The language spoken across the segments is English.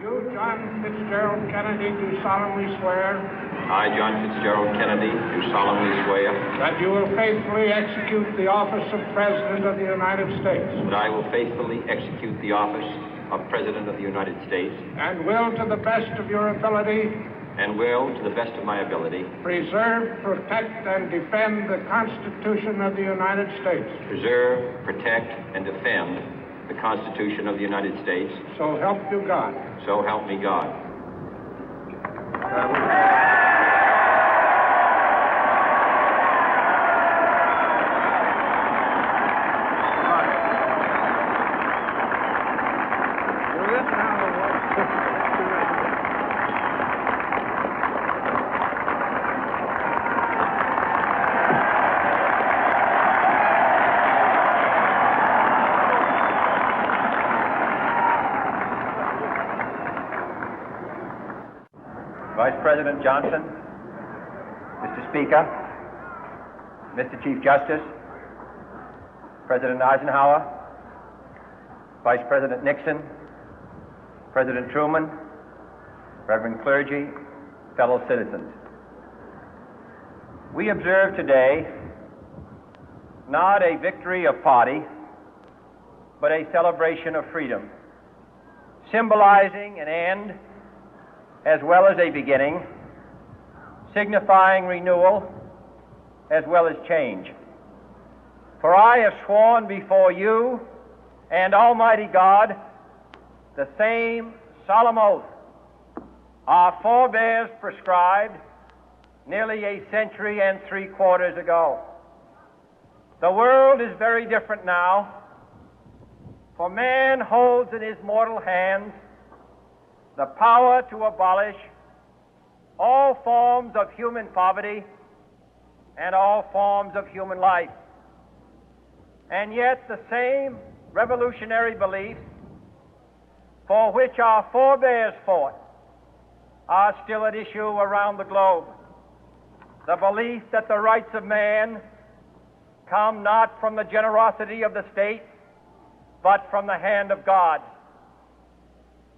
You, John Fitzgerald Kennedy, do solemnly swear I, John Fitzgerald Kennedy, do solemnly swear that you will faithfully execute the office of President of the United States that I will faithfully execute the office of President of the United States and will, to the best of your ability, and will, to the best of my ability, preserve, protect, and defend the Constitution of the United States. preserve, protect, and defend the Constitution of the United States. So help you God. So help me God. Vice President Johnson, Mr. Speaker, Mr. Chief Justice, President Eisenhower, Vice President Nixon, President Truman, Reverend clergy, fellow citizens. We observe today not a victory of party, but a celebration of freedom, symbolizing an end as well as a beginning, signifying renewal as well as change. For I have sworn before you and Almighty God the same solemn oath our forebears prescribed nearly a century and 3/4 ago. The world is very different now, for man holds in his mortal hands the power to abolish all forms of human poverty and all forms of human life. And yet the same revolutionary beliefs for which our forebears fought are still at issue around the globe. The belief that the rights of man come not from the generosity of the state, but from the hand of God.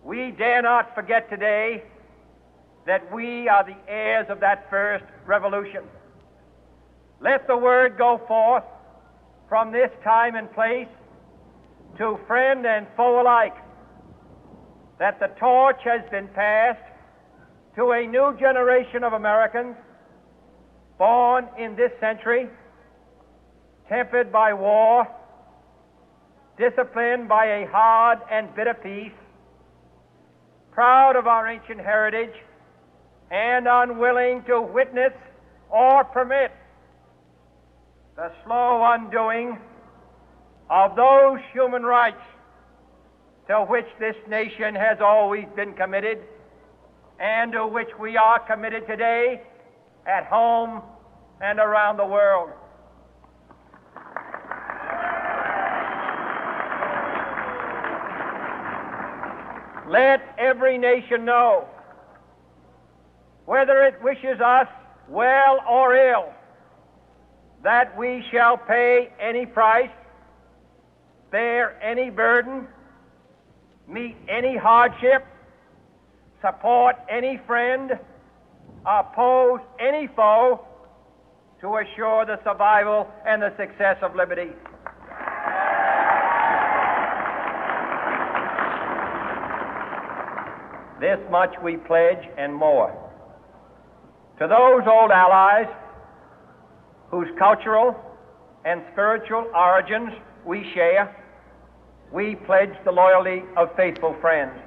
We dare not forget today that we are the heirs of that first revolution. Let the word go forth from this time and place to friend and foe alike that the torch has been passed to a new generation of Americans born in this century, tempered by war, disciplined by a hard and bitter peace, proud of our ancient heritage, and unwilling to witness or permit the slow undoing of those human rights to which this nation has always been committed and to which we are committed today at home and around the world. Let every nation know, whether it wishes us well or ill, that we shall pay any price, bear any burden, meet any hardship, support any friend, oppose any foe to assure the survival and the success of liberty. This much we pledge and more. To those old allies whose cultural and spiritual origins we share, we pledge the loyalty of faithful friends.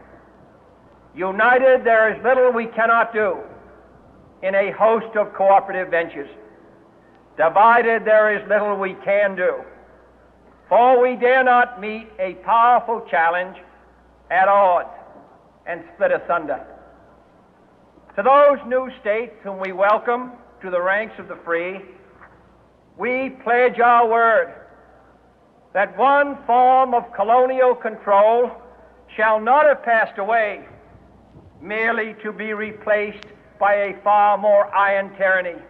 United, there is little we cannot do in a host of cooperative ventures. Divided, there is little we can do, for we dare not meet a powerful challenge at odds and split asunder. To those new states whom we welcome to the ranks of the free, we pledge our word that one form of colonial control shall not have passed away merely to be replaced by a far more iron tyranny.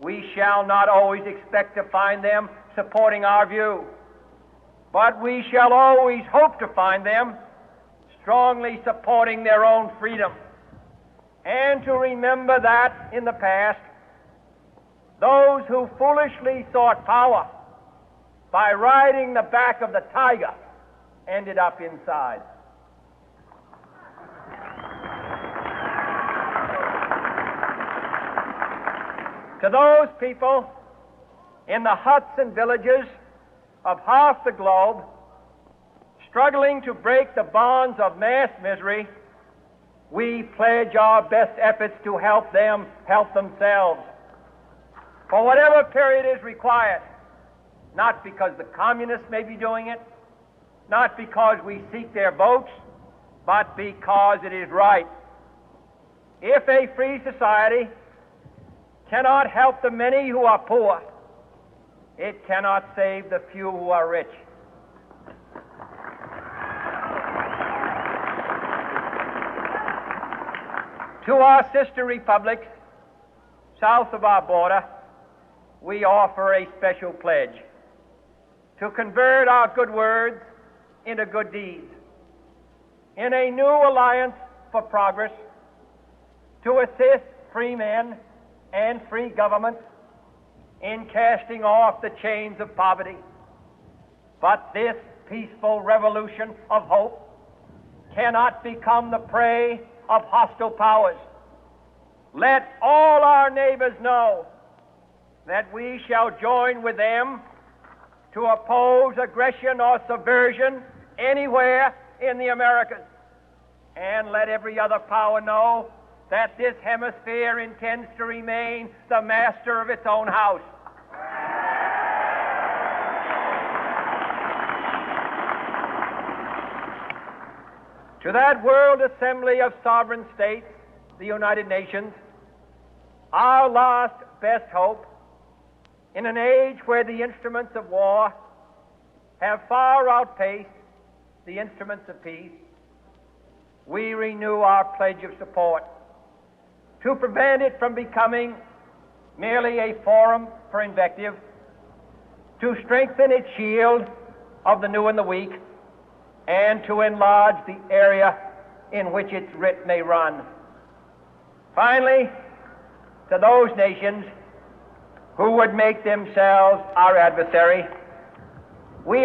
We shall not always expect to find them supporting our view, but we shall always hope to find them strongly supporting their own freedom, and to remember that in the past, those who foolishly sought power by riding the back of the tiger ended up inside. To those people in the huts and villages of half the globe struggling to break the bonds of mass misery, we pledge our best efforts to help them help themselves for whatever period is required, not because the communists may be doing it, not because we seek their votes, but because it is right. If a free society cannot help the many who are poor, it cannot save the few who are rich. To our sister republics south of our border, we offer a special pledge to convert our good words into good deeds, in a new alliance for progress, to assist free men and free governments in casting off the chains of poverty. But this peaceful revolution of hope cannot become the prey of hostile powers. Let all our neighbors know that we shall join with them to oppose aggression or subversion anywhere in the Americas. And let every other power know that this hemisphere intends to remain the master of its own house. To that World Assembly of Sovereign States, the United Nations, our last best hope, in an age where the instruments of war have far outpaced the instruments of peace, we renew our pledge of support to prevent it from becoming merely a forum for invective, to strengthen its shield of the new and the weak, and to enlarge the area in which its writ may run. Finally, to those nations who would make themselves our adversary, we